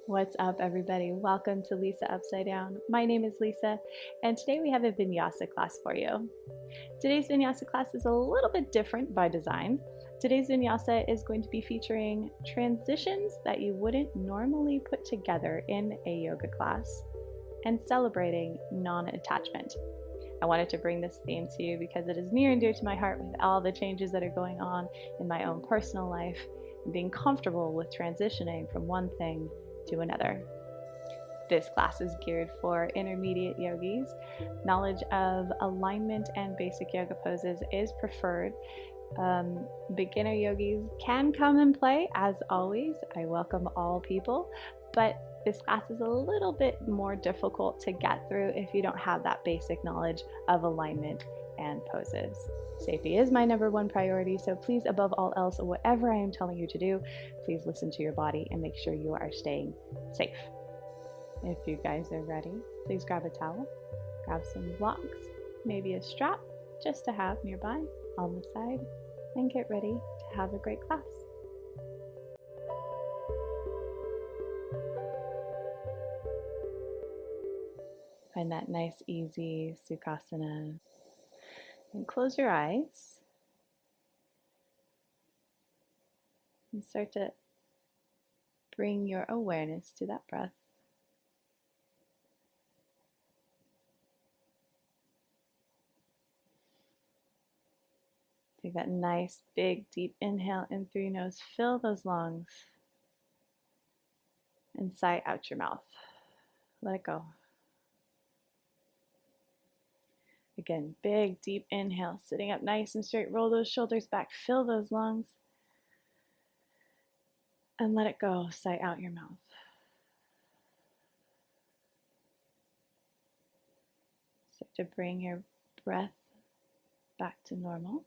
What's up, everybody? Welcome to Lisa Upside Down. My name is Lisa, and today we have a Vinyasa class for you. Today's Vinyasa class is a little bit different by design. Today's Vinyasa is going to be featuring transitions that you wouldn't normally put together in a yoga class and celebrating non-attachment. I wanted to bring this theme to you because it is near and dear to my heart with all the changes that are going on in my own personal life and being comfortable with transitioning from one thing to another. This class is geared for intermediate yogis. Knowledge of alignment and basic yoga poses is preferred. Beginner yogis can come and play, as always. I welcome all people, but this class is a little bit more difficult to get through if you don't have that basic knowledge of alignment and poses. Safety is my number one priority, so please, above all else, whatever I am telling you to do, please listen to your body and make sure you are staying safe. If you guys are ready, please grab a towel, grab some blocks, maybe a strap just to have nearby on the side, and get ready to have a great class. Find that nice, easy Sukhasana. And close your eyes and start to bring your awareness to that breath. Take that nice, big, deep inhale in through your nose. Fill those lungs and sigh out your mouth. Let it go. Again, big, deep inhale, sitting up nice and straight. Roll those shoulders back. Fill those lungs and let it go. Sigh out your mouth. Start to bring your breath back to normal.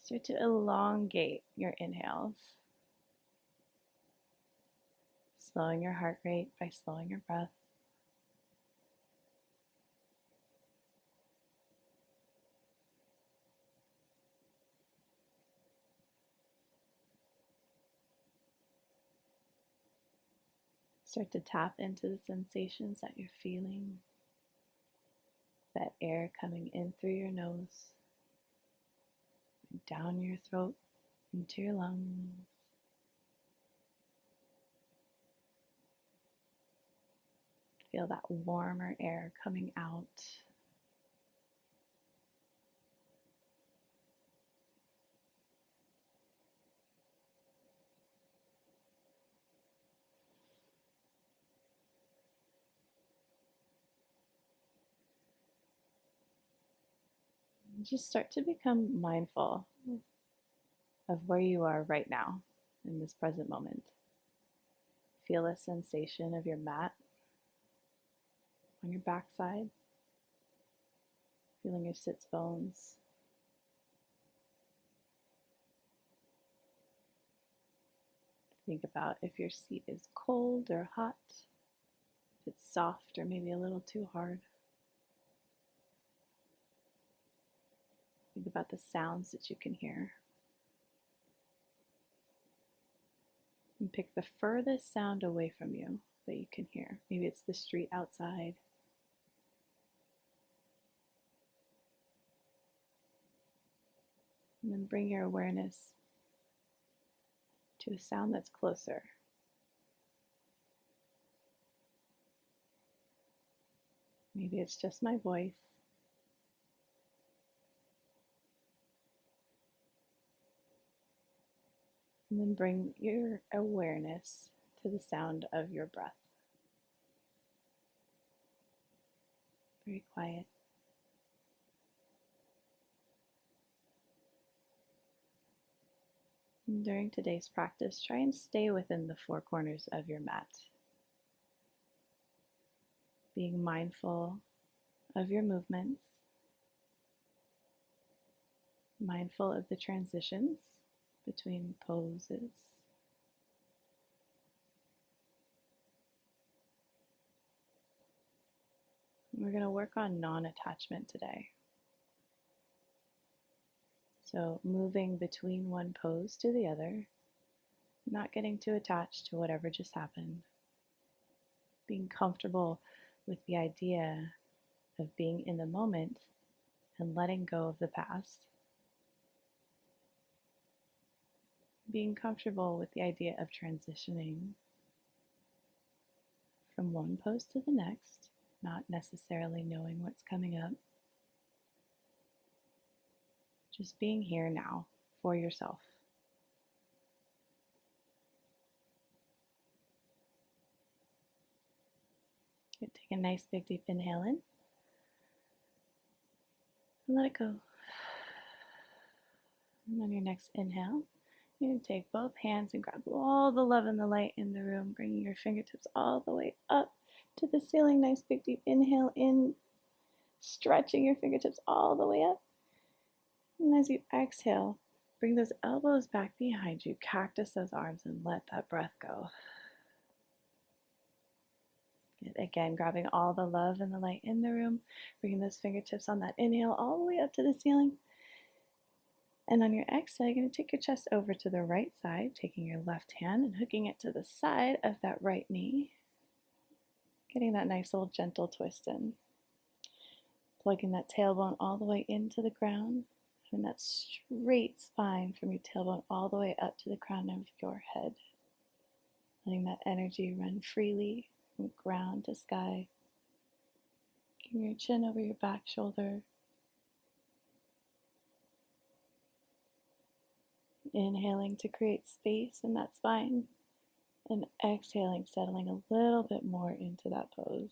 Start to elongate your inhales, slowing your heart rate by slowing your breath. Start to tap into the sensations that you're feeling, that air coming in through your nose, down your throat, into your lungs. Feel that warmer air coming out. Just start to become mindful of where you are right now in this present moment. Feel the sensation of your mat on your backside, feeling your sits bones. Think about if your seat is cold or hot, if it's soft or maybe a little too hard. Think about the sounds that you can hear. And pick the furthest sound away from you that you can hear. Maybe it's the street outside. And then bring your awareness to a sound that's closer. Maybe it's just my voice. And then bring your awareness to the sound of your breath. Very quiet. And during today's practice, try and stay within the four corners of your mat. Being mindful of your movements, mindful of the transitions between poses. We're going to work on non-attachment today. So moving between one pose to the other, not getting too attached to whatever just happened. Being comfortable with the idea of being in the moment and letting go of the past. Being comfortable with the idea of transitioning from one pose to the next, not necessarily knowing what's coming up. Just being here now for yourself. Take a nice big deep inhale in and let it go. And on your next inhale, you can take both hands and grab all the love and the light in the room, bringing your fingertips all the way up to the ceiling. Nice big deep inhale in, stretching your fingertips all the way up. And as you exhale, bring those elbows back behind you, cactus those arms, and let that breath go. Again, grabbing all the love and the light in the room, bringing those fingertips on that inhale all the way up to the ceiling. And on your exhale, you're going to take your chest over to the right side, taking your left hand and hooking it to the side of that right knee, getting that nice little gentle twist in. Plugging that tailbone all the way into the ground, and that straight spine from your tailbone all the way up to the crown of your head. Letting that energy run freely from ground to sky. Keeping your chin over your back shoulder. Inhaling to create space in that spine, and exhaling, settling a little bit more into that pose.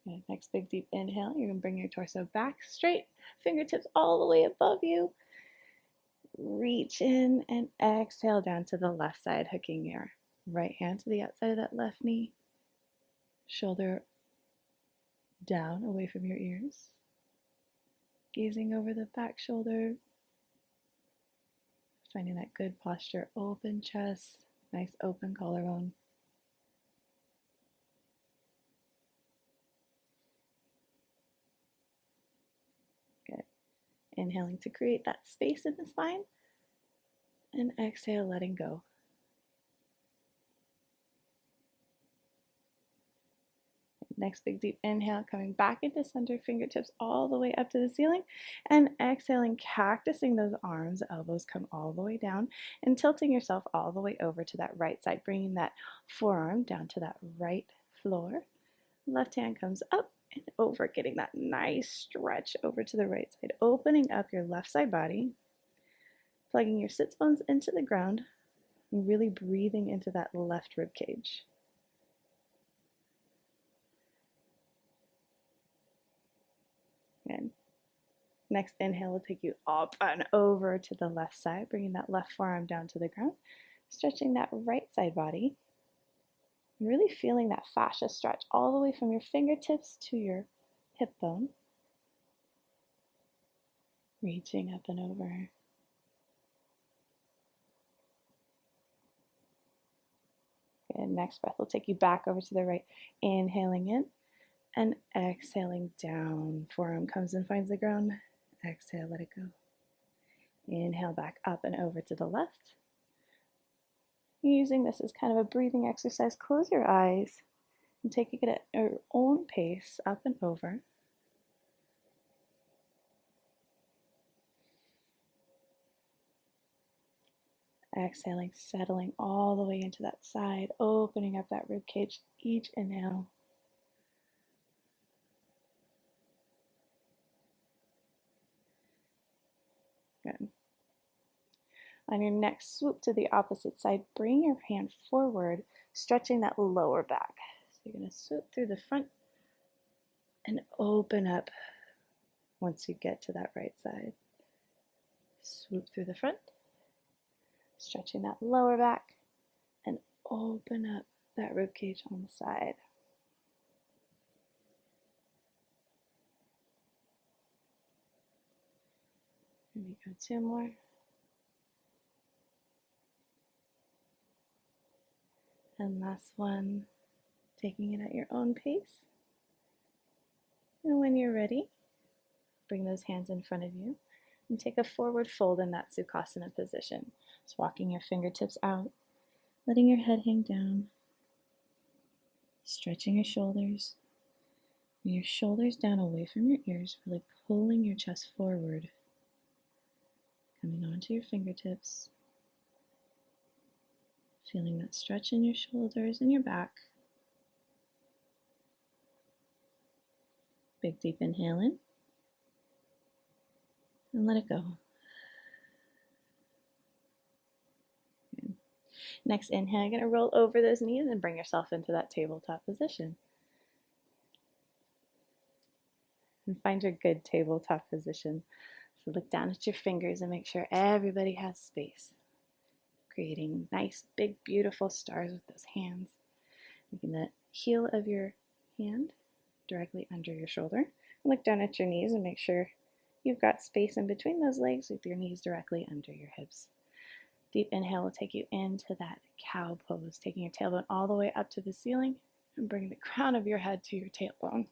Okay, next big deep inhale, you're going to bring your torso back straight, fingertips all the way above you. Reach in and exhale down to the left side, hooking your right hand to the outside of that left knee. Shoulder down away from your ears. Gazing over the back shoulder. Finding that good posture, open chest, nice open collarbone. Good. Inhaling to create that space in the spine, and exhale, letting go. Next big deep inhale, coming back into center, fingertips all the way up to the ceiling, and exhaling, cactusing those arms, elbows come all the way down, and tilting yourself all the way over to that right side, bringing that forearm down to that right floor. Left hand comes up and over, getting that nice stretch over to the right side, opening up your left side body, plugging your sits bones into the ground, and really breathing into that left rib cage. Good. Next inhale will take you up and over to the left side, bringing that left forearm down to the ground, stretching that right side body, and really feeling that fascia stretch all the way from your fingertips to your hip bone, reaching up and over. Good. Next breath will take you back over to the right, inhaling in and exhaling down. Forearm comes and finds the ground. Exhale, let it go. Inhale back up and over to the left. Using this as kind of a breathing exercise, close your eyes and take it at your own pace up and over. Exhaling, settling all the way into that side, opening up that rib cage each inhale. Good. On your next swoop to the opposite side, bring your hand forward, stretching that lower back. So you're going to swoop through the front and open up once you get to that right side. Swoop through the front, stretching that lower back, and open up that rib cage on the side. Here we go, 2 more. And last one, taking it at your own pace. And when you're ready, bring those hands in front of you. And take a forward fold in that Sukhasana position. Just walking your fingertips out, letting your head hang down, stretching your shoulders. And your shoulders down away from your ears, really pulling your chest forward. Coming onto your fingertips. Feeling that stretch in your shoulders and your back. Big deep inhale in. And let it go. Good. Next inhale, you're going to roll over those knees and bring yourself into that tabletop position. And find your good tabletop position. So look down at your fingers and make sure everybody has space. Creating nice, big, beautiful stars with those hands. Making the heel of your hand directly under your shoulder. Look down at your knees and make sure you've got space in between those legs with your knees directly under your hips. Deep inhale will take you into that cow pose, taking your tailbone all the way up to the ceiling and bringing the crown of your head to your tailbone.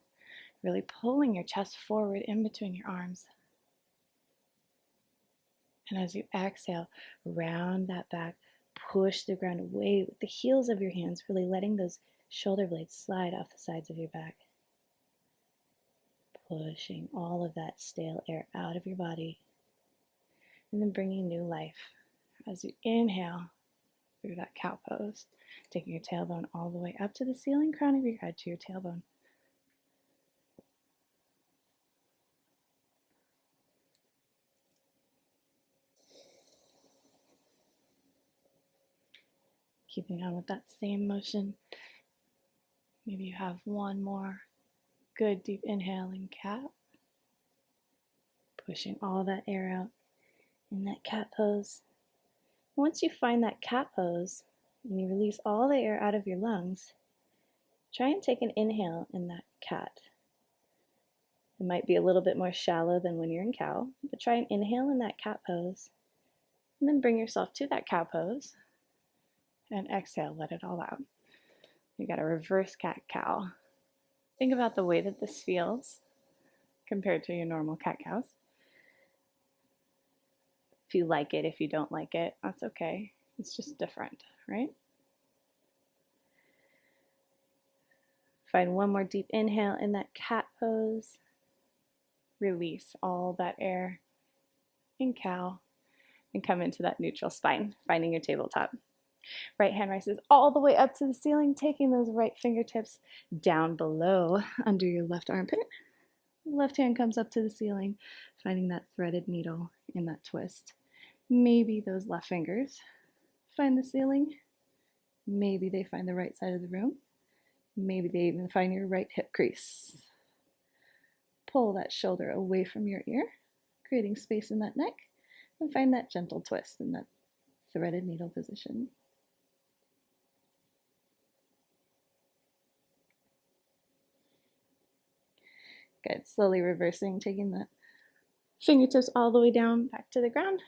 Really pulling your chest forward in between your arms. And as you exhale, round that back, push the ground away with the heels of your hands, really letting those shoulder blades slide off the sides of your back. Pushing all of that stale air out of your body. And then bringing new life as you inhale through that cow pose, taking your tailbone all the way up to the ceiling, crown of your head to your tailbone. Keeping on with that same motion. Maybe you have one more good deep inhale in cat. Pushing all that air out in that cat pose. Once you find that cat pose and you release all the air out of your lungs, try and take an inhale in that cat. It might be a little bit more shallow than when you're in cow, but try and inhale in that cat pose. And then bring yourself to that cow pose. And exhale, let it all out. You got a reverse cat-cow. Think about the way that this feels compared to your normal cat-cows. If you like it, if you don't like it, that's okay. It's just different, right? Find one more deep inhale in that cat pose. Release all that air in cow and come into that neutral spine, finding your tabletop. Right hand rises all the way up to the ceiling, taking those right fingertips down below under your left armpit. Left hand comes up to the ceiling, finding that threaded needle in that twist. Maybe those left fingers find the ceiling. Maybe they find the right side of the room. Maybe they even find your right hip crease. Pull that shoulder away from your ear, creating space in that neck, and find that gentle twist in that threaded needle position. Good. Slowly reversing, taking the fingertips all the way down, back to the ground.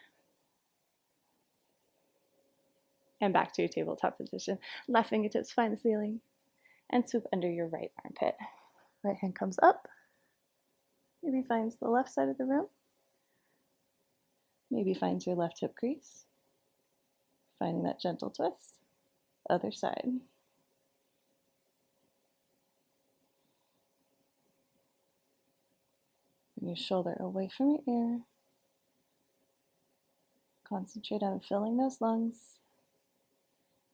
And back to your tabletop position. Left fingertips find the ceiling and swoop under your right armpit. Right hand comes up. Maybe finds the left side of the room. Maybe finds your left hip crease. Finding that gentle twist. Other side. Bring your shoulder away from your ear. Concentrate on filling those lungs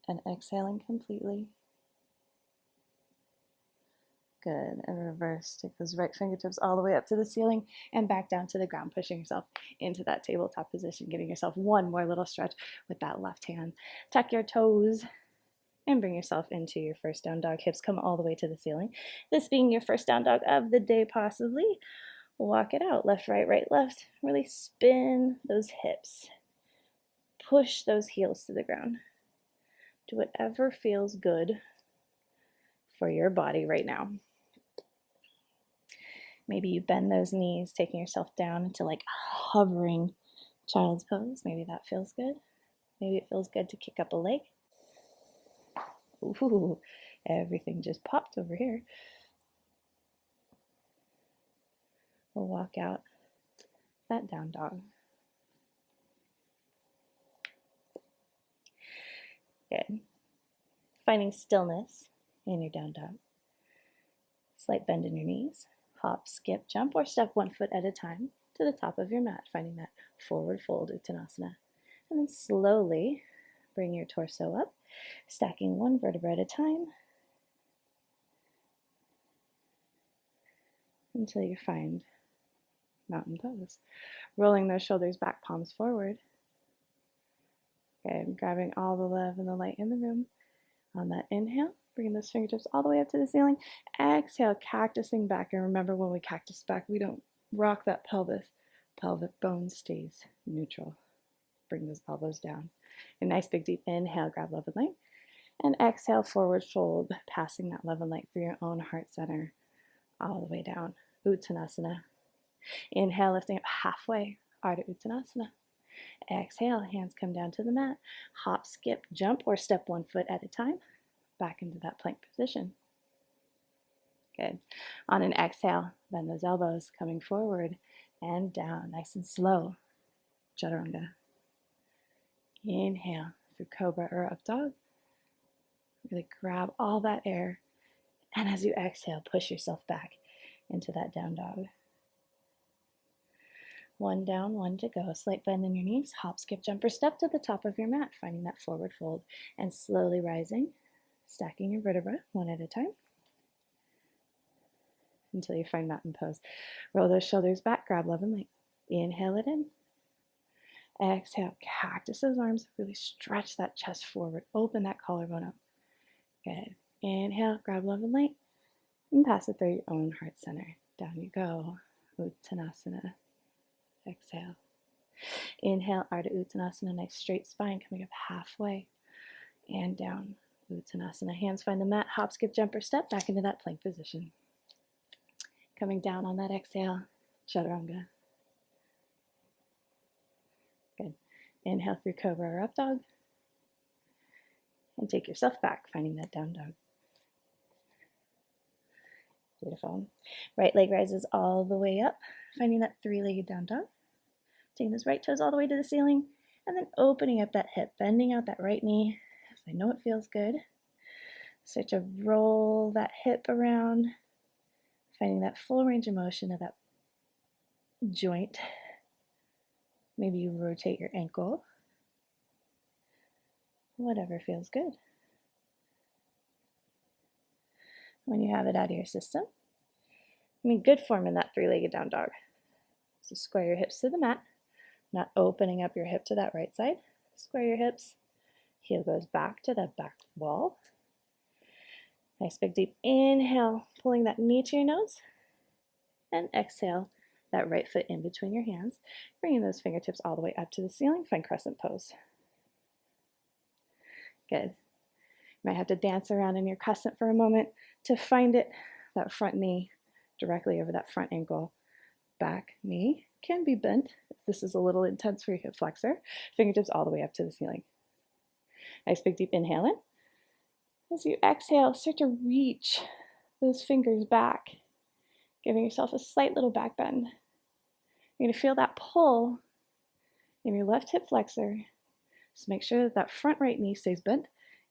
and exhaling completely. Good. And reverse. Take those right fingertips all the way up to the ceiling and back down to the ground, pushing yourself into that tabletop position, giving yourself one more little stretch with that left hand. Tuck your toes and bring yourself into your first down dog. Hips come all the way to the ceiling. This being your first down dog of the day, possibly. Walk it out. Left, right, right, left. Really spin those hips. Push those heels to the ground. Do whatever feels good for your body right now. Maybe you bend those knees, taking yourself down into like a hovering child's pose. Maybe that feels good. Maybe it feels good to kick up a leg. Ooh, everything just popped over here. We'll walk out that down dog. Good. Finding stillness in your down dog. Slight bend in your knees. Hop, skip, jump, or step 1 foot at a time to the top of your mat, finding that forward fold Uttanasana. And then slowly bring your torso up, stacking 1 vertebra at a time until you find mountain pose. Rolling those shoulders back, palms forward. Okay, grabbing all the love and the light in the room. On that inhale, bringing those fingertips all the way up to the ceiling. Exhale, cactusing back. And remember, when we cactus back, we don't rock that pelvis. Pelvic bone stays neutral. Bring those elbows down. A nice big deep inhale, grab love and light. And exhale, forward fold, passing that love and light through your own heart center all the way down. Uttanasana. Inhale, lifting up halfway, Ardha Uttanasana. Exhale, hands come down to the mat. Hop, skip, jump, or step 1 foot at a time. Back into that plank position. Good. On an exhale, bend those elbows, coming forward and down, nice and slow. Chaturanga. Inhale through cobra or up dog. Really grab all that air. And as you exhale, push yourself back into that down dog. 1 down, 1 to go. Slight bend in your knees. Hop, skip, jump, or step to the top of your mat, finding that forward fold. And slowly rising, stacking your vertebra 1 at a time until you find mountain pose. Roll those shoulders back, grab love and light. Inhale it in. Exhale, cactus those arms. Really stretch that chest forward. Open that collarbone up. Good. Inhale, grab love and light. And pass it through your own heart center. Down you go. Uttanasana. Exhale. Inhale, Ardha Uttanasana. Nice straight spine coming up halfway. And down. Uttanasana. Hands find the mat. Hop, skip, jump, or step back into that plank position. Coming down on that exhale. Chaturanga. Good. Inhale through cobra or up dog. And take yourself back, finding that down dog. Beautiful. Right leg rises all the way up, finding that 3-legged down dog. Taking those right toes all the way to the ceiling, and then opening up that hip, bending out that right knee. I know it feels good. Start to roll that hip around, finding that full range of motion of that joint. Maybe you rotate your ankle. Whatever feels good. When you have it out of your system, good form in that 3-legged down dog. So square your hips to the mat, not opening up your hip to that right side. Square your hips. Heel goes back to that back wall. Nice big deep inhale, pulling that knee to your nose. And exhale, that right foot in between your hands, bringing those fingertips all the way up to the ceiling. Find crescent pose. Good. You might have to dance around in your crescent for a moment to find it. That front knee directly over that front ankle. Back knee can be bent if this is a little intense for your hip flexor. Fingertips all the way up to the ceiling. Nice big deep inhale in. As you exhale, start to reach those fingers back, giving yourself a slight little back bend. You're going to feel that pull in your left hip flexor. Just make sure that that front right knee stays bent.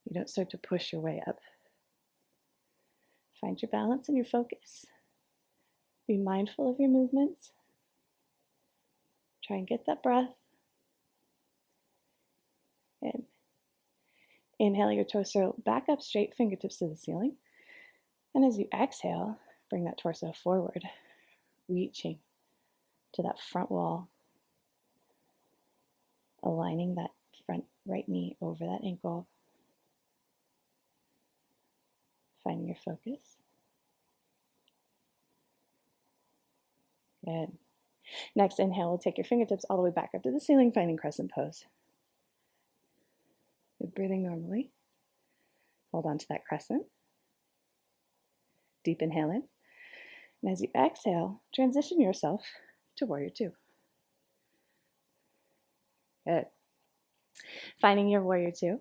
You don't start to push your way up. Find your balance and your focus. Be mindful of your movements. Try and get that breath. And inhale your torso back up straight, fingertips to the ceiling. And as you exhale, bring that torso forward, reaching to that front wall, aligning that front right knee over that ankle. Finding your focus. Good. Next inhale, we'll take your fingertips all the way back up to the ceiling, finding crescent pose. Good breathing normally. Hold on to that crescent. Deep inhale in. And as you exhale, transition yourself to warrior 2. Good. Finding your warrior 2.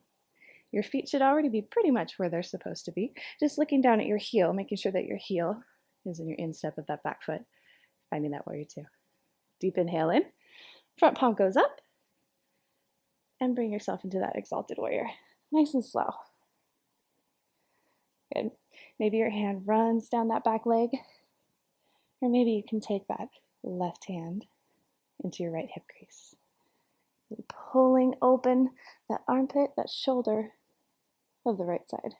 Your feet should already be pretty much where they're supposed to be. Just looking down at your heel, making sure that your heel is in your instep of that back foot. Finding that warrior 2. Deep inhale in. Front palm goes up. And bring yourself into that exalted warrior. Nice and slow. Good. Maybe your hand runs down that back leg, or maybe you can take that left hand into your right hip crease. Pulling open that armpit, that shoulder of the right side.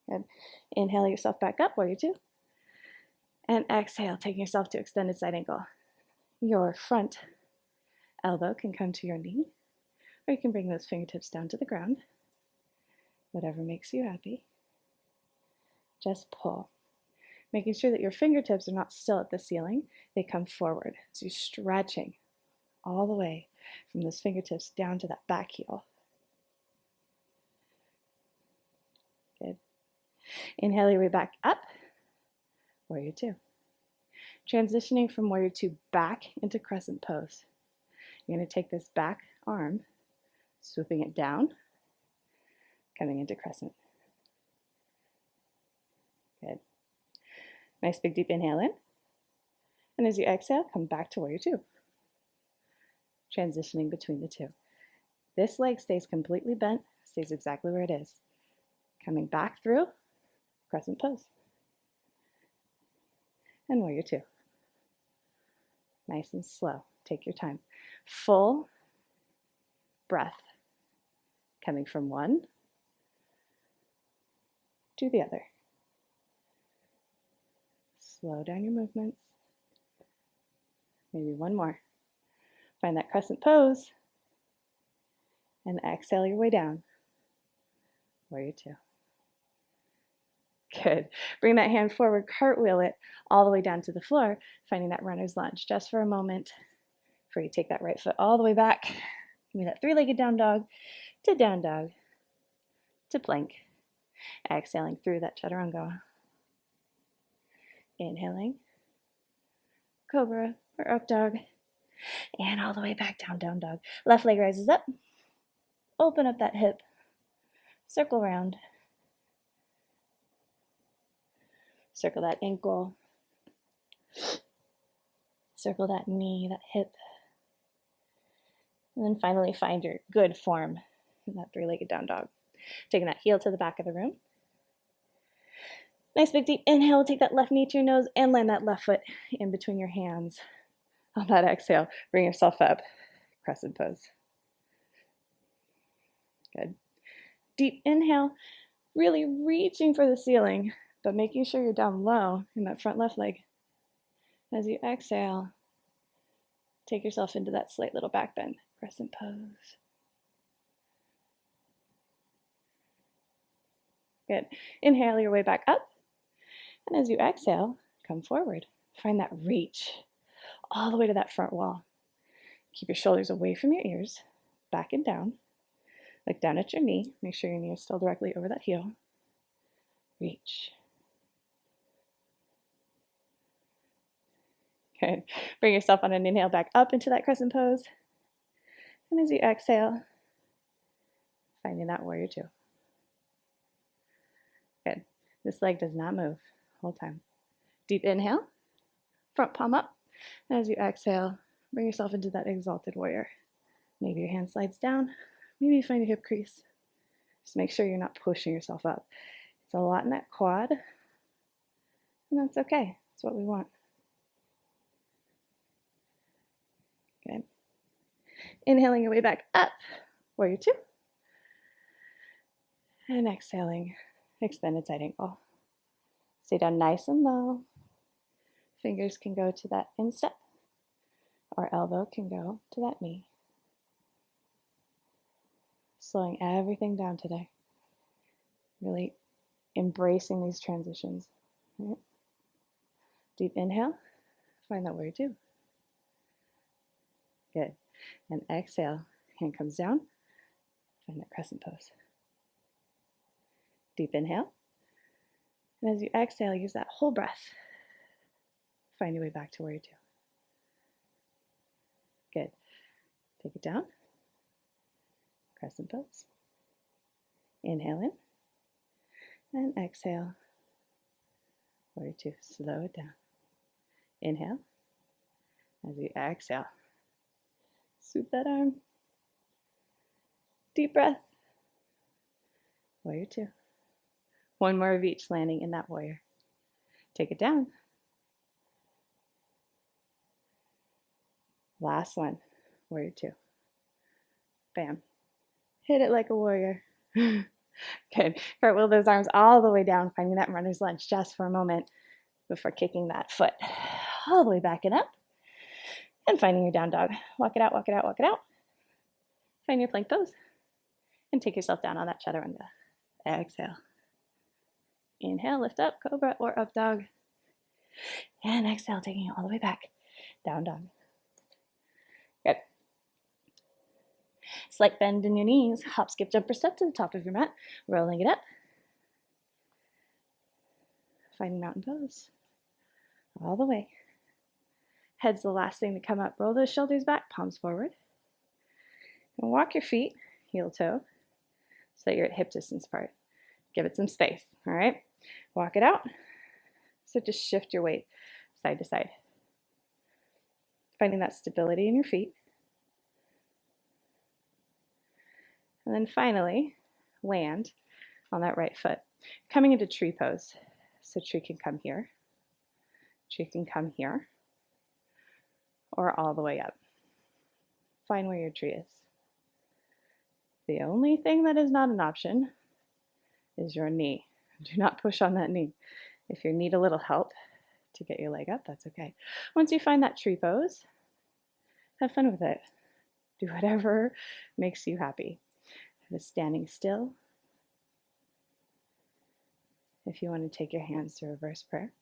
Good. Inhale yourself back up, warrior two. And exhale, taking yourself to extended side angle. Your front elbow can come to your knee, or you can bring those fingertips down to the ground. Whatever makes you happy. Just pull. Making sure that your fingertips are not still at the ceiling, they come forward. So you're stretching all the way from those fingertips down to that back heel. Good. Inhale your way back up, warrior two. Transitioning from warrior two back into crescent pose. You're going to take this back arm, swooping it down, coming into crescent. Good. Nice big deep inhale in. And as you exhale, come back to warrior two. Transitioning between the two. This leg stays completely bent, stays exactly where it is. Coming back through, crescent pose. And warrior two. Nice and slow. Take your time. Full breath. Coming from one to the other. Slow down your movements. Maybe one more. Find that crescent pose. And exhale your way down. Warrior two. Good. Bring that hand forward, cartwheel it all the way down to the floor, finding that runner's lunge just for a moment before you take that right foot all the way back. Give me that three-legged down dog to plank. Exhaling through that chaturanga. Inhaling, cobra or up dog, and all the way back down, down dog. Left leg rises up. Open up that hip. Circle around. Circle that ankle. Circle that knee, that hip. And then finally find your good form in that three-legged down dog. Taking that heel to the back of the room. Nice big deep inhale. Take that left knee to your nose and land that left foot in between your hands. On that exhale, bring yourself up. Crescent pose. Good. Deep inhale. Really reaching for the ceiling, but making sure you're down low in that front left leg. As you exhale, take yourself into that slight little back bend. Crescent pose. Good. Inhale your way back up. And as you exhale, come forward. Find that reach all the way to that front wall. Keep your shoulders away from your ears, back and down. Look down at your knee. Make sure your knee is still directly over that heel. Reach. Good. Bring yourself on an inhale back up into that crescent pose. And as you exhale, finding that warrior two. Good. This leg does not move the whole time. Deep inhale, front palm up. And as you exhale, bring yourself into that exalted warrior. Maybe your hand slides down. Maybe you find your hip crease. Just make sure you're not pushing yourself up. It's a lot in that quad, and that's okay. That's what we want. Good. Inhaling your way back up, warrior two. And exhaling, extended side angle. Stay down nice and low. Fingers can go to that instep, or elbow can go to that knee. Slowing everything down today. Really embracing these transitions. Right. Deep inhale. Find that warrior two. Good. And exhale. Hand comes down. Find that crescent pose. Deep inhale. And as you exhale, use that whole breath. Find your way back to warrior two. Good. Take it down. Crescent pose. Inhale in. And exhale. Warrior two. Slow it down. Inhale. As you exhale, swoop that arm. Deep breath. Warrior two. One more of each landing in that warrior. Take it down. Last one, warrior two. Bam. Hit it like a warrior. Good. Cartwheel those arms all the way down, finding that runner's lunge just for a moment before kicking that foot all the way back and up. And finding your down dog. Walk it out, walk it out, walk it out. Find your plank pose. And take yourself down on that chaturanga. Exhale. Inhale, lift up, cobra or up dog. And exhale, taking it all the way back. Down dog. Good. Slight bend in your knees. Hop, skip, jump, or step to the top of your mat. Rolling it up. Finding mountain pose. All the way. Head's the last thing to come up. Roll those shoulders back, palms forward. And walk your feet, heel toe, so that you're at hip distance apart. Give it some space, all right? Walk it out. So just shift your weight side to side. Finding that stability in your feet. And then finally, land on that right foot. Coming into tree pose. So tree can come here. Tree can come here. Or all the way up. Find where your tree is. The only thing that is not an option is your knee. Do not push on that knee. If you need a little help to get your leg up, that's okay. Once you find that tree pose, have fun with it. Do whatever makes you happy. If it's standing still, if you want to take your hands to reverse prayer,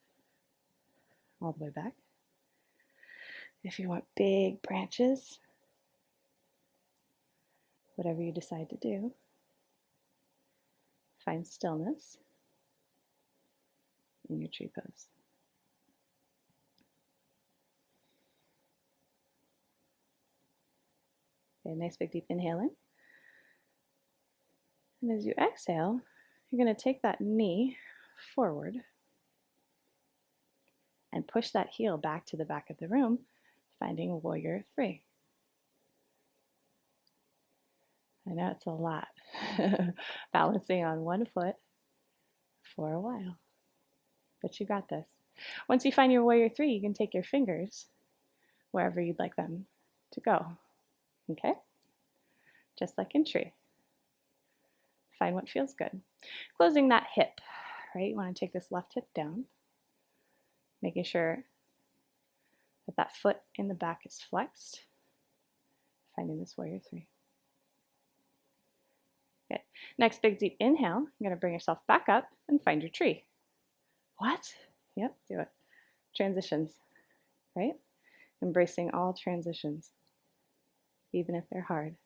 all the way back. If you want big branches, whatever you decide to do, find stillness in your tree pose. Okay, nice big deep inhale in. And as you exhale, you're going to take that knee forward and push that heel back to the back of the room, finding warrior three. I know it's a lot. Balancing on one foot for a while. But you got this. Once you find your warrior three, you can take your fingers wherever you'd like them to go. Okay? Just like in tree. Find what feels good. Closing that hip, right? You want to take this left hip down, making sure that that foot in the back is flexed. Finding this warrior three. Good. Next big deep inhale, you're going to bring yourself back up and find your tree. What? Yep, do it. Transitions, right? Embracing all transitions, even if they're hard.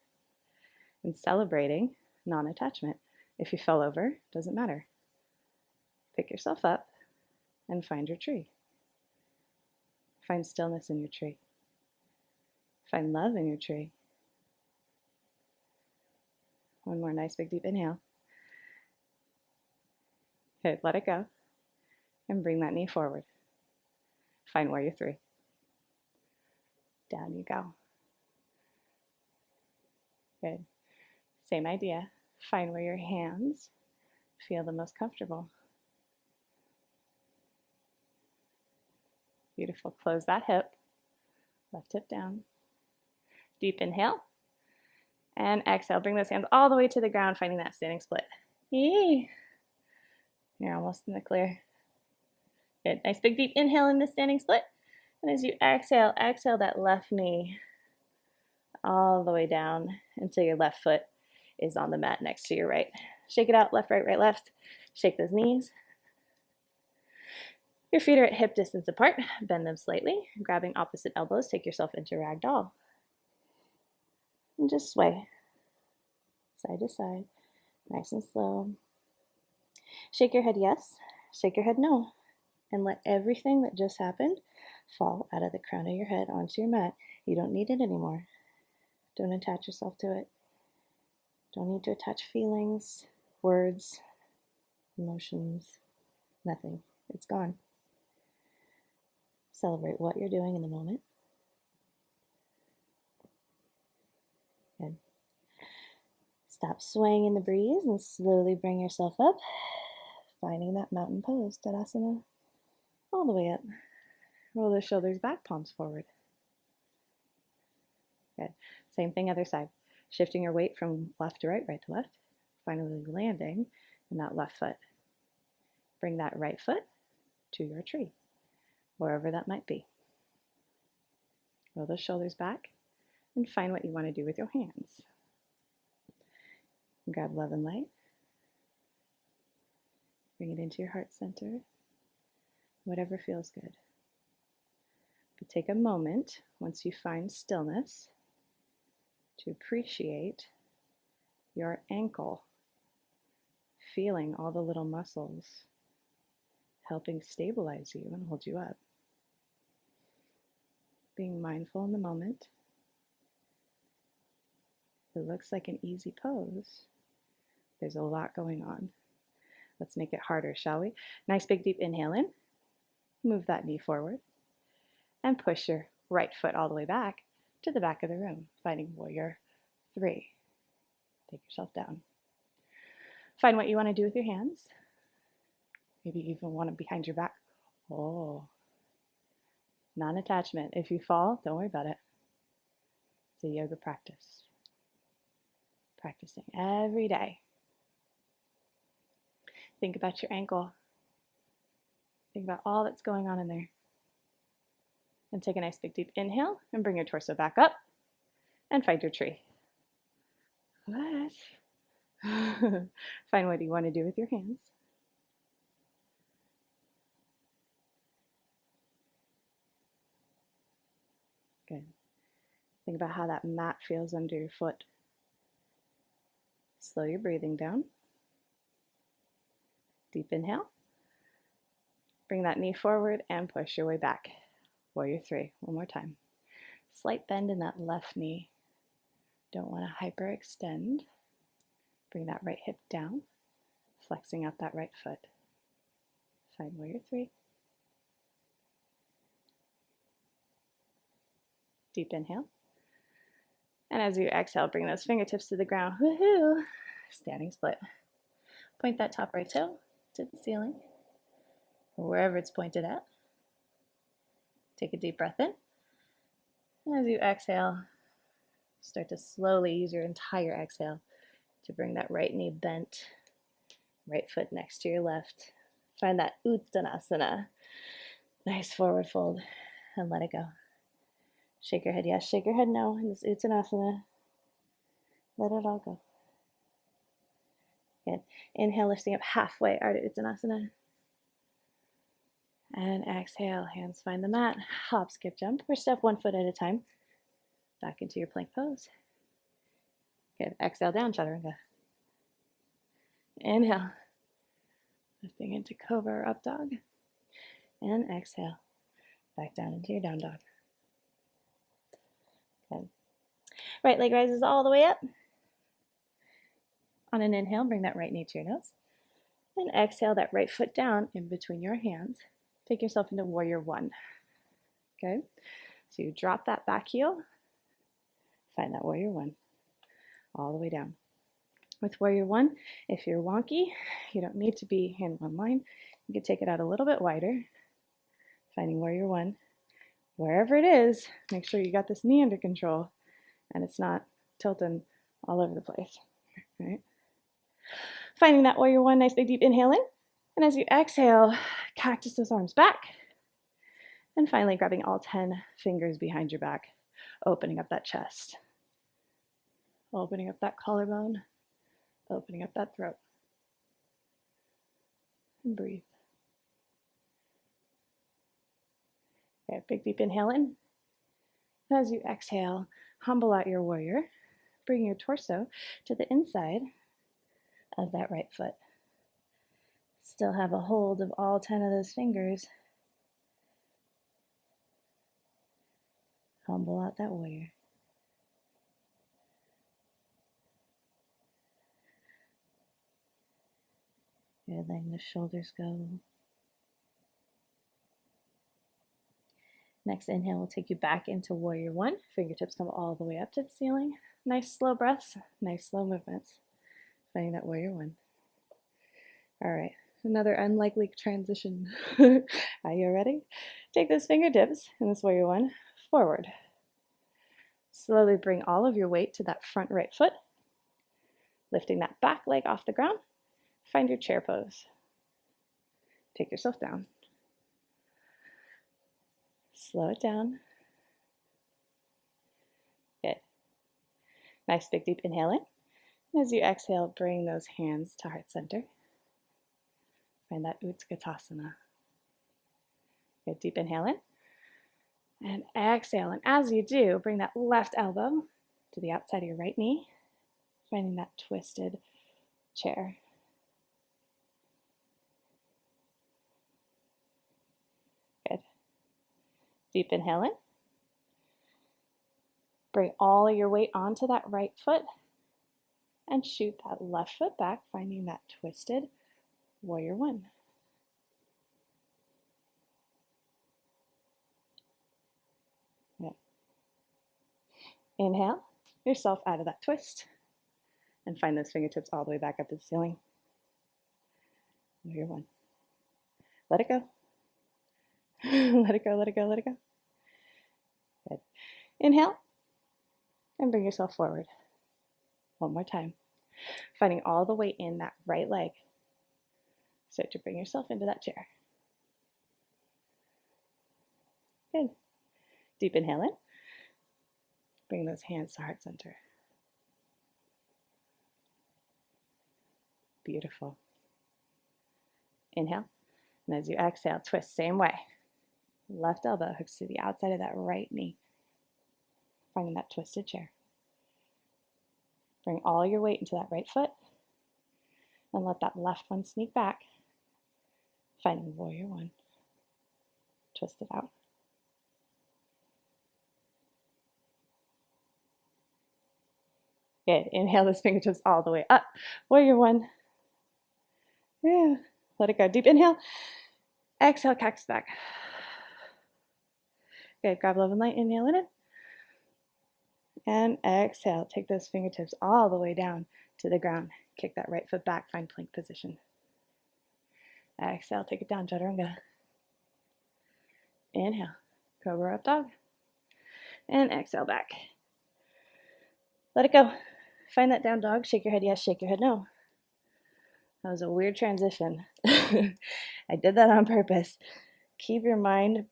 And celebrating non-attachment. If you fell over, doesn't matter. Pick yourself up and find your tree. Find stillness in your tree. Find love in your tree. One more nice big deep inhale. Okay, let it go. And bring that knee forward. Find warrior three. Down you go. Good. Same idea. Find where your hands feel the most comfortable. Beautiful. Close that hip. Left hip down. Deep inhale. And exhale. Bring those hands all the way to the ground, finding that standing split. Yee. You're almost in the clear. Good. Nice big deep inhale in the standing split. And as you exhale, exhale that left knee all the way down until your left foot is on the mat next to your right. Shake it out, left, right, right, left. Shake those knees. Your feet are at hip distance apart. Bend them slightly. Grabbing opposite elbows, take yourself into ragdoll. And just sway. Side to side. Nice and slow. Shake your head yes. Shake your head no. And let everything that just happened fall out of the crown of your head onto your mat. You don't need it anymore. Don't attach yourself to it. Don't need to attach feelings, words, emotions, nothing. It's gone. Celebrate what you're doing in the moment. Good. Stop swaying in the breeze and slowly bring yourself up, finding that mountain pose, Tadasana, all the way up. Roll the shoulders back, palms forward. Good. Same thing, other side. Shifting your weight from left to right, right to left. Finally landing in that left foot. Bring that right foot to your tree, wherever that might be. Roll those shoulders back and find what you want to do with your hands. Grab love and light. Bring it into your heart center, whatever feels good. But take a moment, once you find stillness, to appreciate your ankle, feeling all the little muscles helping stabilize you and hold you up. Being mindful in the moment. It looks like an easy pose. There's a lot going on. Let's make it harder, shall we? Nice big deep inhale in. Move that knee forward. And push your right foot all the way back to the back of the room, finding warrior 3. Take yourself down. Find what you want to do with your hands. Maybe you even want it behind your back. Oh, non-attachment. If you fall, don't worry about it. It's a yoga practice. Practicing every day. Think about your ankle. Think about all that's going on in there. And take a nice big deep inhale and bring your torso back up and find your tree. What? Find what you want to do with your hands. Good. Think about how that mat feels under your foot. Slow your breathing down. Deep inhale. Bring that knee forward and push your way back. Warrior 3. One more time. Slight bend in that left knee. Don't want to hyperextend. Bring that right hip down, flexing out that right foot. Find warrior 3. Deep inhale. And as you exhale, bring those fingertips to the ground. Woohoo! Standing split. Point that top right toe to the ceiling, or wherever it's pointed at. Take a deep breath in. And as you exhale, start to slowly use your entire exhale to bring that right knee bent, right foot next to your left. Find that Uttanasana. Nice forward fold and let it go. Shake your head yes, shake your head no in this Uttanasana. Let it all go. Good. Inhale, lifting up halfway, Ardha Uttanasana. And exhale, hands find the mat. Hop, skip, jump, or step one foot at a time. Back into your plank pose. Good. Exhale down, chaturanga. Inhale. Lifting into cobra or up dog. And exhale. Back down into your down dog. Good. Right leg rises all the way up. On an inhale, bring that right knee to your nose. And exhale that right foot down in between your hands. Take yourself into warrior 1. Okay? So you drop that back heel. Find that warrior 1. All the way down. With warrior 1, if you're wonky, you don't need to be in one line. You can take it out a little bit wider. Finding warrior 1. Wherever it is, make sure you got this knee under control and it's not tilting all over the place. All right? Finding that warrior 1, nice big deep inhale in. And as you exhale, cactus those arms back. And finally grabbing all 10 fingers behind your back, opening up that chest. Opening up that collarbone, opening up that throat. And breathe. Okay, big deep inhale in. As you exhale, humble out your warrior. Bring your torso to the inside of that right foot. Still have a hold of all 10 of those fingers. Humble out that warrior. Good, letting the shoulders go. Next inhale will take you back into warrior 1. Fingertips come all the way up to the ceiling. Nice slow breaths, nice slow movements. Finding that warrior one. All right, another unlikely transition. Are you ready? Take those fingertips and this warrior one forward. Slowly bring all of your weight to that front right foot, lifting that back leg off the ground. Find your chair pose. Take yourself down. Slow it down. Good. Nice big deep inhale in. And as you exhale, bring those hands to heart center. Find that Utkatasana. Good deep inhale in. And exhale. And as you do, bring that left elbow to the outside of your right knee. Finding that twisted chair. Good. Deep inhale in. Bring all of your weight onto that right foot and shoot that left foot back, finding that twisted warrior one. Good. Inhale yourself out of that twist and find those fingertips all the way back up to the ceiling. Warrior one. Let it go. Let it go, let it go, let it go. Good. Inhale and bring yourself forward. One more time. Finding all the weight in that right leg. Start to bring yourself into that chair. Good. Deep inhale in. Bring those hands to heart center. Beautiful. Inhale. And as you exhale, twist same way. Left elbow hooks to the outside of that right knee. Finding that twisted chair. Bring all your weight into that right foot and let that left one sneak back. Finding warrior one. Twist it out. Good. Inhale those fingertips all the way up. Warrior one. Yeah. Let it go. Deep inhale. Exhale, cactus back. Good. Grab love and light. Inhale in it. And exhale. Take those fingertips all the way down to the ground. Kick that right foot back. Find plank position. Exhale. Take it down. Chaturanga. Inhale. Cobra up dog. And exhale back. Let it go. Find that down dog. Shake your head yes. Shake your head no. That was a weird transition. I did that on purpose. Keep your mind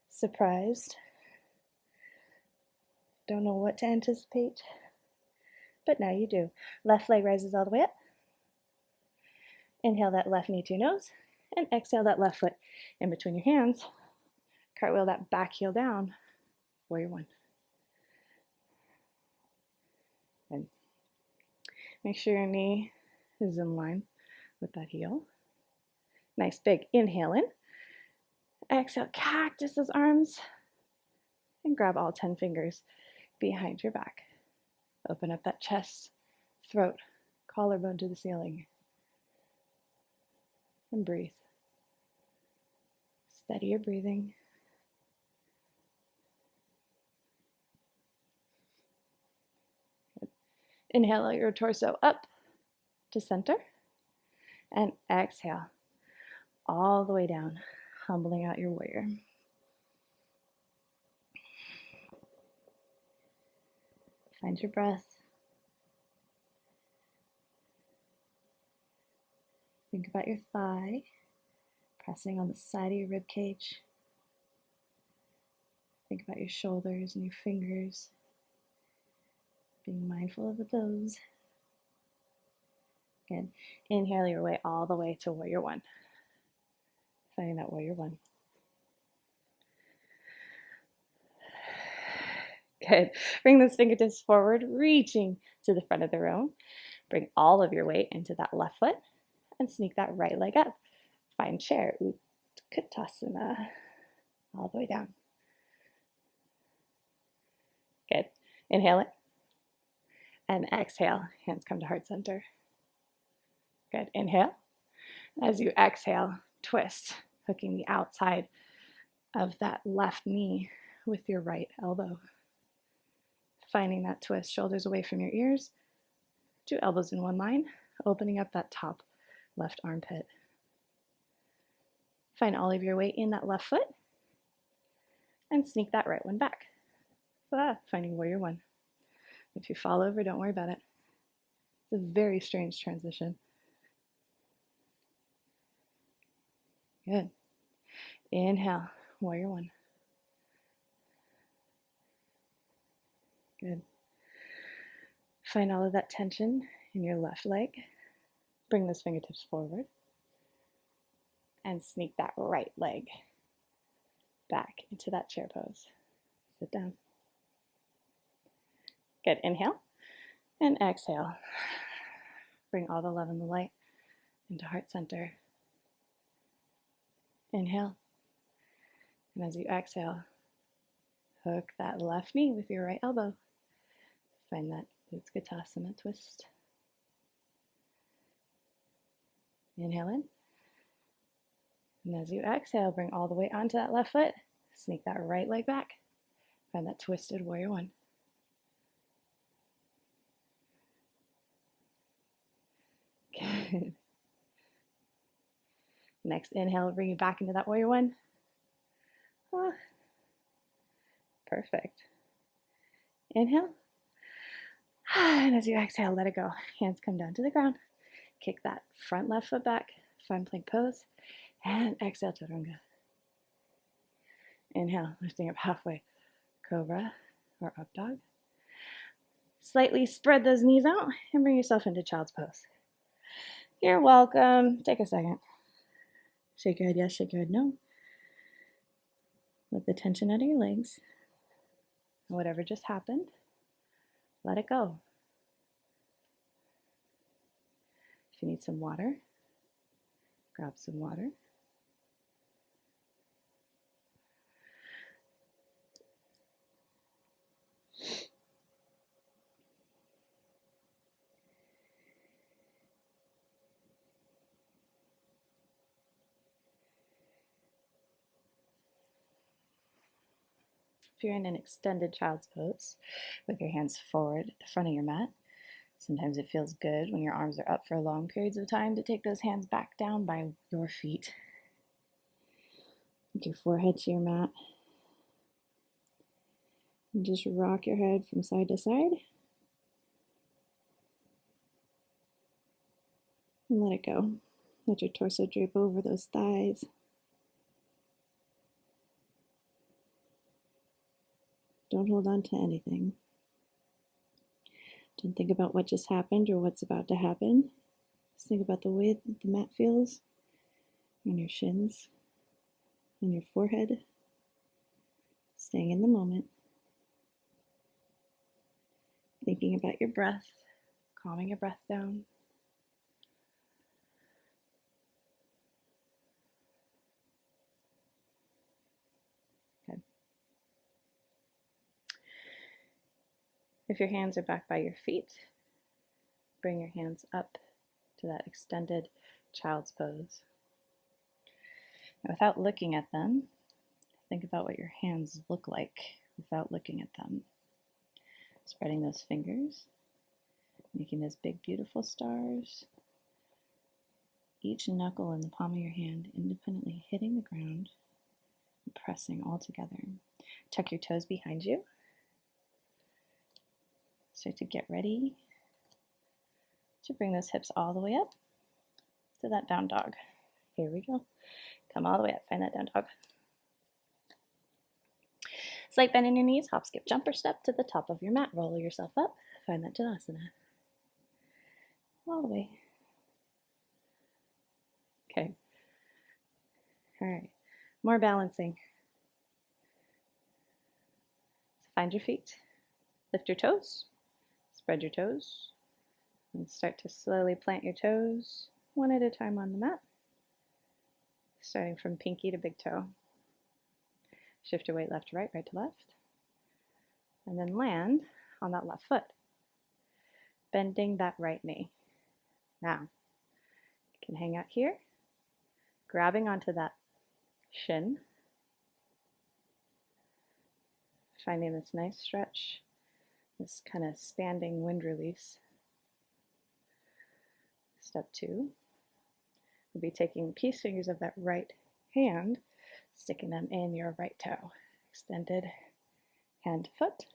surprised. Don't know what to anticipate, but now you do. Left leg rises all the way up. Inhale that left knee to your nose, and exhale that left foot in between your hands. Cartwheel that back heel down. Warrior one. And make sure your knee is in line with that heel. Nice big inhale in. Exhale, cactus those arms, and grab all 10 fingers behind your back. Open up that chest, throat, collarbone to the ceiling. And breathe. Steady your breathing. Good. Inhale your torso up to center. And exhale all the way down, humbling out your warrior. Find your breath. Think about your thigh, pressing on the side of your rib cage. Think about your shoulders and your fingers, being mindful of the toes. Good. Inhale your way all the way to warrior one. Finding that warrior one. Good. Bring those fingertips forward, reaching to the front of the room. Bring all of your weight into that left foot and sneak that right leg up. Find chair, Utkatasana, all the way down. Good. Inhale it. And exhale, hands come to heart center. Good. Inhale. As you exhale, twist, hooking the outside of that left knee with your right elbow. Finding that twist, shoulders away from your ears, 2 elbows in one line, opening up that top left armpit. Find all of your weight in that left foot and sneak that right one back. Finding warrior one. If you fall over, don't worry about it. It's a very strange transition. Good. Inhale, warrior one. Good. Find all of that tension in your left leg. Bring those fingertips forward. And sneak that right leg back into that chair pose. Sit down. Good. Inhale and exhale. Bring all the love and the light into heart center. Inhale. And as you exhale, hook that left knee with your right elbow. Find that Utkatasana twist. Inhale in. And as you exhale, bring all the weight onto that left foot. Sneak that right leg back. Find that twisted warrior one. Good. Next inhale, bring you back into that warrior one. Perfect. Inhale. And as you exhale, let it go. Hands come down to the ground. Kick that front left foot back. Find plank pose. And exhale, chaturanga. Inhale, lifting up halfway. Cobra or up dog. Slightly spread those knees out and bring yourself into child's pose. You're welcome. Take a second. Shake your head yes, shake your head no. Let the tension out of your legs. And whatever just happened, let it go. If you need some water, grab some water. If you're in an extended child's pose with your hands forward at the front of your mat, sometimes it feels good when your arms are up for long periods of time to take those hands back down by your feet. Take your forehead to your mat. And just rock your head from side to side. And let it go. Let your torso drape over those thighs. Don't hold on to anything. Don't think about what just happened or what's about to happen. Just think about the way that the mat feels on your shins, on your forehead. Staying in the moment. Thinking about your breath, calming your breath down. If your hands are back by your feet, bring your hands up to that extended child's pose. Now, without looking at them, think about what your hands look like without looking at them. Spreading those fingers, making those big, beautiful stars. Each knuckle in the palm of your hand independently hitting the ground and pressing all together. Tuck your toes behind you. Start to get ready to bring those hips all the way up to that down dog. Here we go. Come all the way up. Find that down dog. Slight bend in your knees. Hop, skip, jump, or step to the top of your mat. Roll yourself up. Find that Tadasana. All the way. Okay. All right. More balancing. So find your feet. Lift your toes. Spread your toes and start to slowly plant your toes one at a time on the mat, starting from pinky to big toe. Shift your weight left to right, right to left, and then land on that left foot, bending that right knee. Now, you can hang out here, grabbing onto that shin, finding this nice stretch. This kind of standing wind release. Step 2, we'll be taking the peace fingers of that right hand, sticking them in your right toe. Extended hand to foot.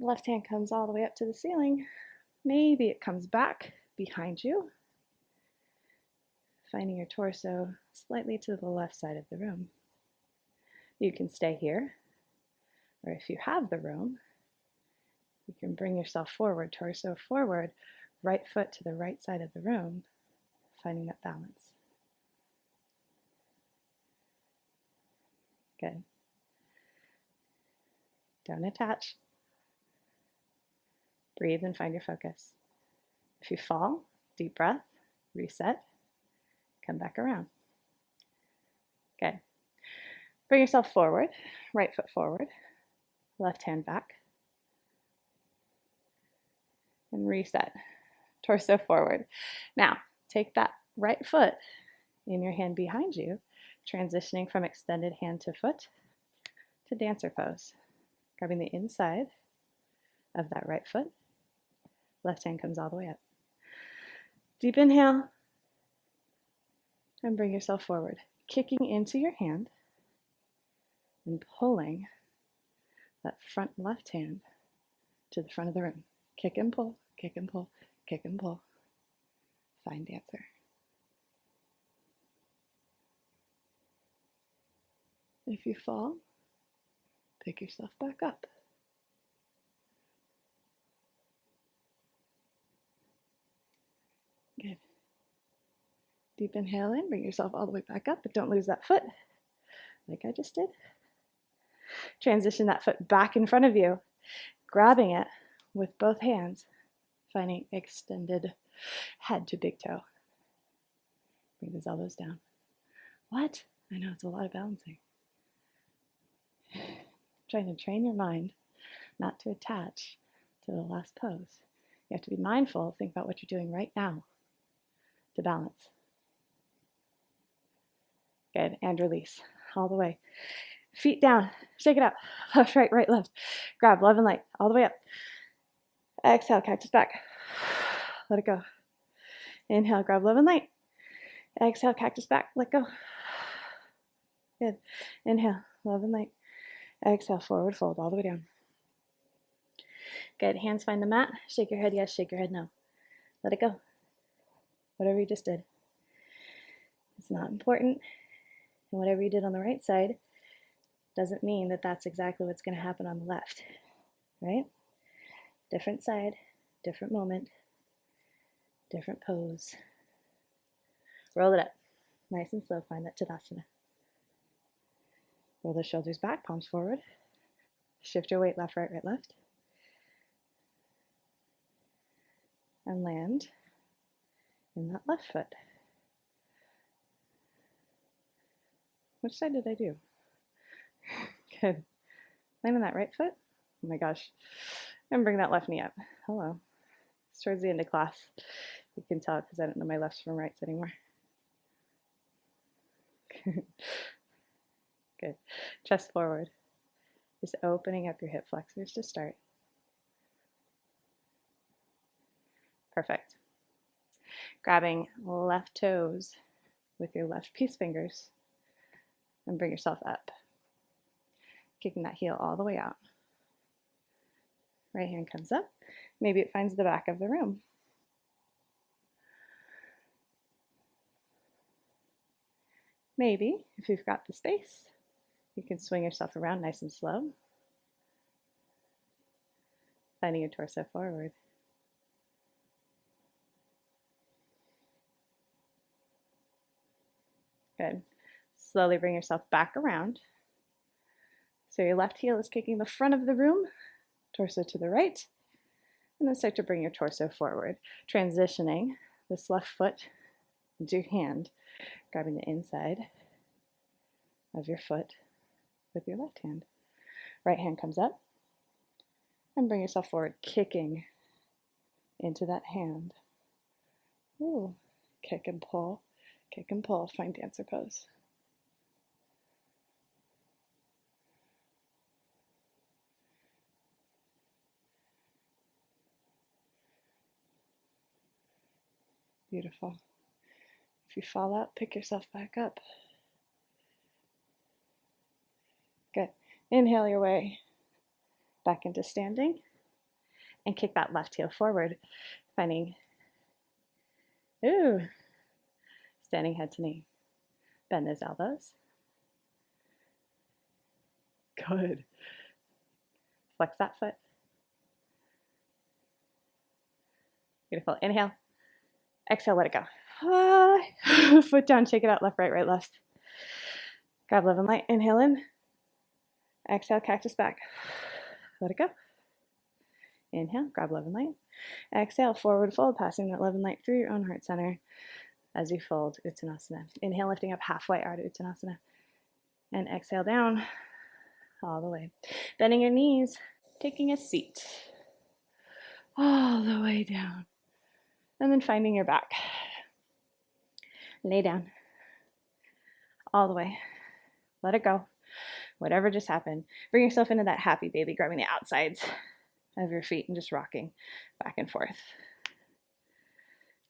Left hand comes all the way up to the ceiling. Maybe it comes back behind you, finding your torso slightly to the left side of the room. You can stay here, or if you have the room, you can bring yourself forward, torso forward, right foot to the right side of the room, finding that balance. Good. Don't attach. Breathe and find your focus. If you fall, deep breath, reset, come back around. Good. Bring yourself forward, right foot forward, left hand back, and reset. Torso forward. Now, take that right foot in your hand behind you, transitioning from extended hand to foot to dancer pose. Grabbing the inside of that right foot. Left hand comes all the way up. Deep inhale, and bring yourself forward. Kicking into your hand and pulling that front left hand to the front of the room. Kick and pull, kick and pull, kick and pull. Find dancer. If you fall, pick yourself back up. Good. Deep inhale in, bring yourself all the way back up, but don't lose that foot, like I just did. Transition that foot back in front of you, grabbing it with both hands, finding extended head to big toe. Bring those elbows down. What? I know it's a lot of balancing. Trying to train your mind not to attach to the last pose. You have to be mindful, think about what you're doing right now to balance. Good, and release all the way. Feet down, shake it out. Left, right, right, left. Grab, love and light, all the way up. Exhale, cactus back. Let it go. Inhale, grab, love and light. Exhale, cactus back, let go. Good. Inhale, love and light. Exhale, forward fold all the way down. Good, hands find the mat. Shake your head yes, shake your head no. Let it go. Whatever you just did. It's not important. And whatever you did on the right side doesn't mean that that's exactly what's going to happen on the left, right? Different side, different moment, different pose. Roll it up. Nice and slow, find that Tadasana. Roll the shoulders back, palms forward. Shift your weight left, right, right, left. And land in that left foot. Which side did I do? Good. Land on that right foot. Oh my gosh. And bring that left knee up. Hello. It's towards the end of class. You can tell because I don't know my lefts from rights anymore. Good. Chest forward. Just opening up your hip flexors to start. Perfect. Grabbing left toes with your left peace fingers and bring yourself up. Kicking that heel all the way out. Right hand comes up. Maybe it finds the back of the room. Maybe, if you've got the space, you can swing yourself around nice and slow. Finding your torso forward. Good. Slowly bring yourself back around. So your left heel is kicking the front of the room, torso to the right, and then start to bring your torso forward, transitioning this left foot into your hand, grabbing the inside of your foot with your left hand. Right hand comes up, and bring yourself forward, kicking into that hand. Ooh, kick and pull, find dancer pose. Beautiful. If you fall out, pick yourself back up. Good. Inhale your way back into standing and kick that left heel forward, finding, standing head to knee. Bend those elbows. Good. Flex that foot. Beautiful. Inhale. Exhale, let it go. Foot down, shake it out, left, right, left. Grab love and light. Inhale in. Exhale, cactus back. Let it go. Inhale, grab love and light. Exhale, forward fold, passing that love and light through your own heart center as you fold Uttanasana. Inhale, lifting up halfway, Ardha Uttanasana. And exhale down all the way. Bending your knees, taking a seat all the way down. And then finding your back. Lay down all the way. Let it go. Whatever just happened. Bring yourself into that happy baby, grabbing the outsides of your feet and just rocking back and forth.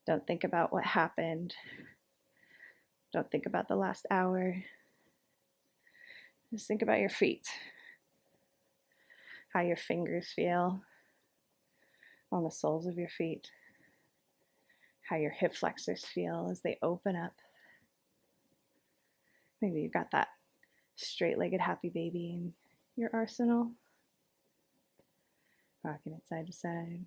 Don't think about what happened. Don't think about the last hour. Just think about your feet. How your fingers feel on the soles of your feet. How your hip flexors feel as they open up. Maybe you've got that straight-legged happy baby in your arsenal. Rocking it side to side.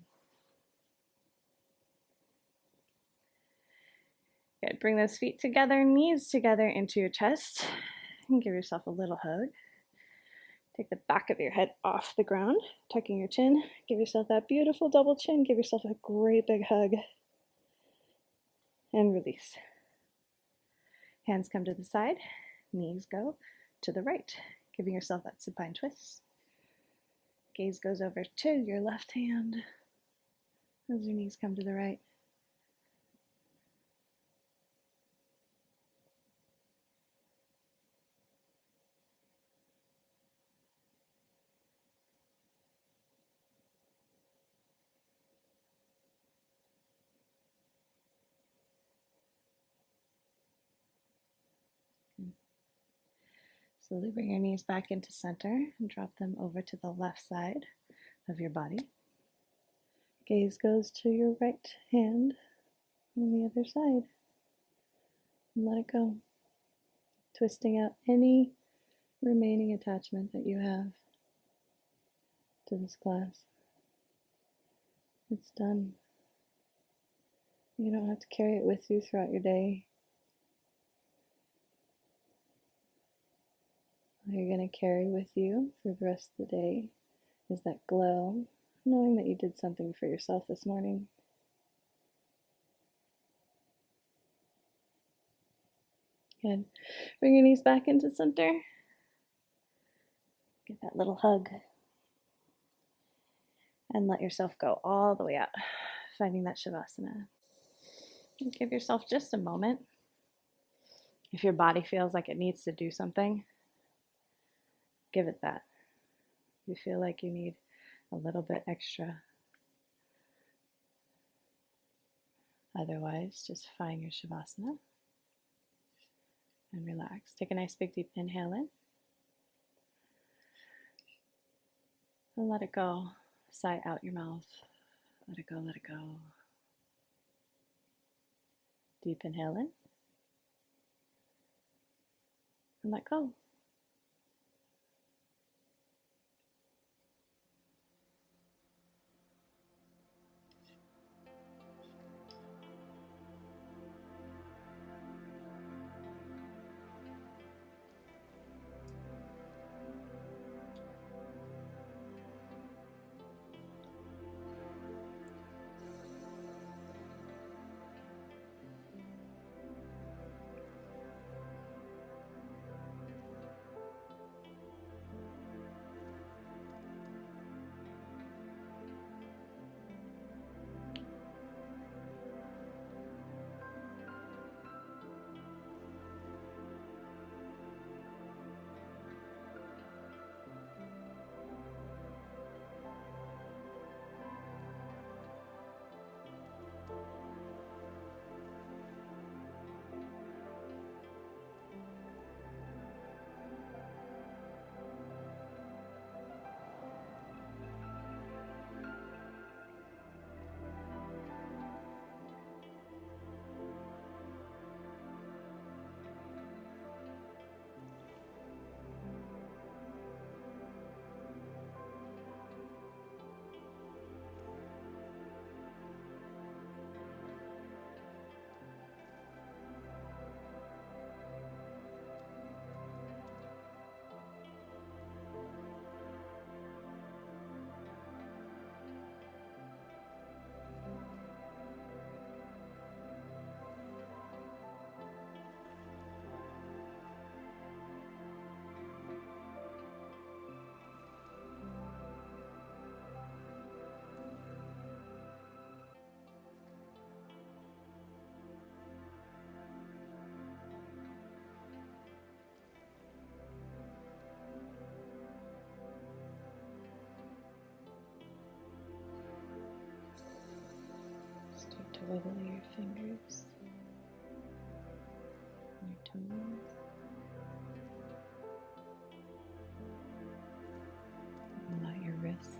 Good. Bring those feet together, knees together into your chest. And give yourself a little hug. Take the back of your head off the ground, tucking your chin. Give yourself that beautiful double chin. Give yourself a great big hug. And release. Hands come to the side. Knees go to the right. Giving yourself that supine twist. Gaze goes over to your left hand as your knees come to the right. Slowly bring your knees back into center and drop them over to the left side of your body. Gaze goes to your right hand on the other side. And let it go. Twisting out any remaining attachment that you have to this class. It's done. You don't have to carry it with you throughout your day. All you're going to carry with you for the rest of the day is that glow, knowing that you did something for yourself this morning. Good. Bring your knees back into center. Get that little hug. And let yourself go all the way out, finding that Shavasana. And give yourself just a moment. If your body feels like it needs to do something, give it that. You feel like you need a little bit extra. Otherwise, just find your Shavasana and relax. Take a nice big deep inhale in. And let it go. Sigh out your mouth. Let it go, let it go. Deep inhale in. And let go. wiggle your fingers, your toes. About your wrists,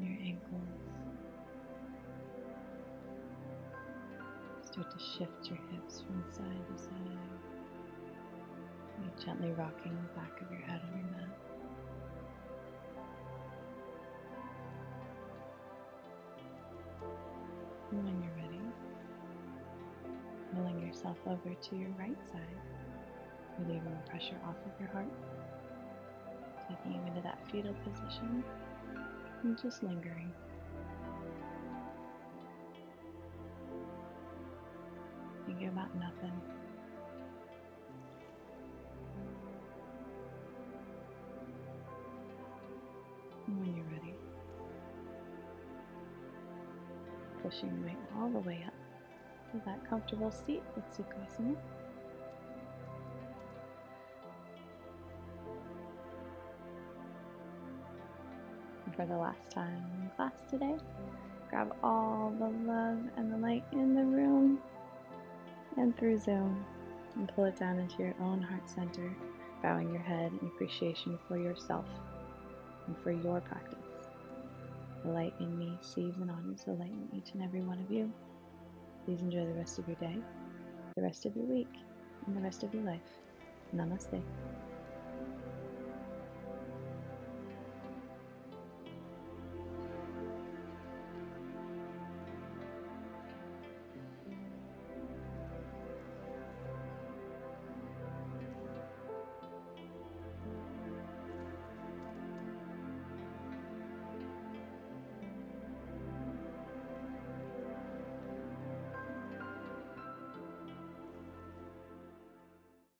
your ankles. Start to shift your hips from side to side. You're gently rocking the back of your head on your mat. And when you're ready, rolling yourself over to your right side, relieving the pressure off of your heart, taking you into that fetal position, and just lingering. Thinking about nothing. And when you're ready, pushing your weight all the way up to that comfortable seat with Sukhasana. And for the last time in class today, grab all the love and the light in the room and through Zoom and pull it down into your own heart center, bowing your head in appreciation for yourself and for your practice. The light in me sees and honors the light in each and every one of you. Please enjoy the rest of your day, the rest of your week, and the rest of your life. Namaste.